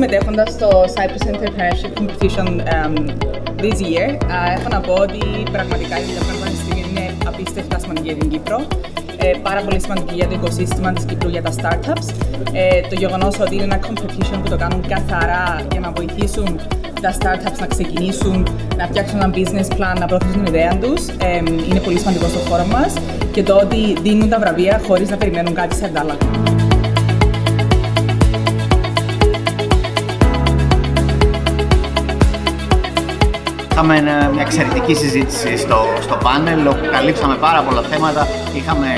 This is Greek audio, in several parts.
συμμετέχοντας στο Cyprus Entrepreneurship Competition this year. Έχω να πω ότι πραγματικά η Λευκά Πανεπιστήμια είναι απίστευτα σημαντική για την Κύπρο. Πάρα πολύ σημαντική για το οικοσύστημα της Κύπρου για τα startups. Το γεγονός ότι είναι ένα competition που το κάνουν καθαρά για να βοηθήσουν τα startups να ξεκινήσουν, να φτιάξουν ένα business plan, να προωθήσουν την ιδέα τους, είναι πολύ σημαντικό στον χώρο μας, και το ότι δίνουν τα βραβεία χωρίς να περιμένουν κάτι σε αντάλλαγμα. Είχαμε μια εξαιρετική συζήτηση στο πάνελ, όπου καλύψαμε πάρα πολλά θέματα. Είχαμε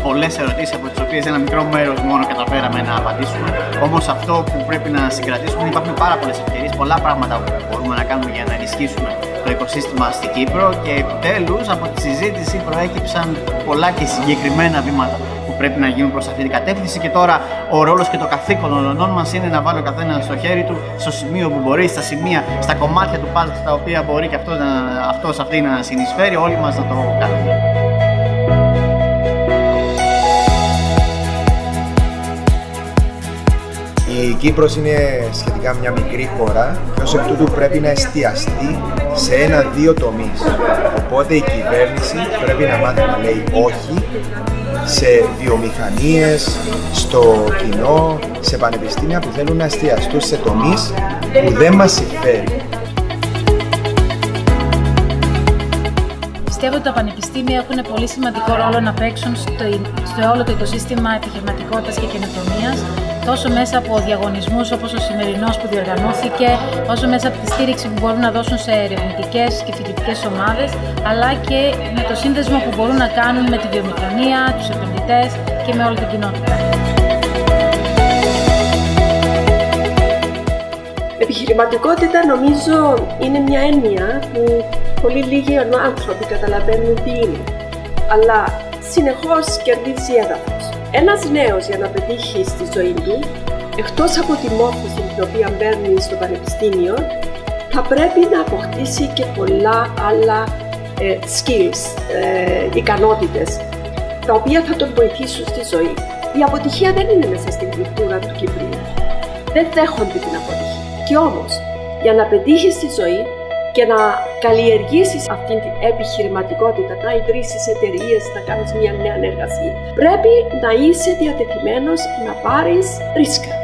πολλές ερωτήσεις, από τις οποίες ένα μικρό μέρος μόνο καταφέραμε να απαντήσουμε. Όμως αυτό που πρέπει να συγκρατήσουμε, υπάρχουν πάρα πολλές ευκαιρίες, πολλά πράγματα που μπορούμε να κάνουμε για να ενισχύσουμε το οικοσύστημα στην Κύπρο, και επιτέλους από τη συζήτηση προέκυψαν πολλά και συγκεκριμένα βήματα που πρέπει να γίνουν προς αυτή την κατεύθυνση, και τώρα ο ρόλος και το καθήκον όλων μας είναι να βάλει ο καθένας στο χέρι του, στο σημείο που μπορεί, στα σημεία, στα κομμάτια του puzzle στα οποία μπορεί και αυτός αυτή να συνεισφέρει, όλοι μας να το κάνουμε. Η Κύπρος είναι σχετικά μια μικρή χώρα και ως εκ τούτου πρέπει να εστιαστεί σε ένα-δύο τομείς. Οπότε η κυβέρνηση πρέπει να μάθει να λέει όχι σε βιομηχανίες, στο κοινό, σε πανεπιστήμια που θέλουν να εστιαστούν σε τομείς που δεν μας συμφέρει. Πιστεύω ότι τα πανεπιστήμια έχουν πολύ σημαντικό ρόλο να παίξουν στο όλο το οικοσύστημα επιχειρηματικότητας και καινοτομίας, τόσο μέσα από διαγωνισμούς όπως ο σημερινός που διοργανώθηκε, όσο μέσα από τη στήριξη που μπορούν να δώσουν σε ερευνητικές και φοιτητικές ομάδες, αλλά και με το σύνδεσμο που μπορούν να κάνουν με τη βιομηχανία, τους επενδυτές και με όλη την κοινότητα. Επιχειρηματικότητα νομίζω είναι μια έννοια που πολύ λίγοι άνθρωποι καταλαβαίνουν τι είναι, αλλά συνεχώς κερδίζει έδαφος. Ένας νέος για να πετύχει στη ζωή του, εκτός από τη μόρφωση την οποία παίρνει στο πανεπιστήμιο, θα πρέπει να αποκτήσει και πολλά άλλα skills, ικανότητες, τα οποία θα τον βοηθήσουν στη ζωή. Η αποτυχία δεν είναι μέσα στην κουλτούρα του Κυπρίου. Δεν δέχονται την αποτυχία. Και όμως, για να πετύχεις στη ζωή και να καλλιεργήσεις αυτήν την επιχειρηματικότητα, να ιδρύσεις εταιρείες, να κάνεις μια νέα εργασία, πρέπει να είσαι διατεθειμένος να πάρεις ρίσκα.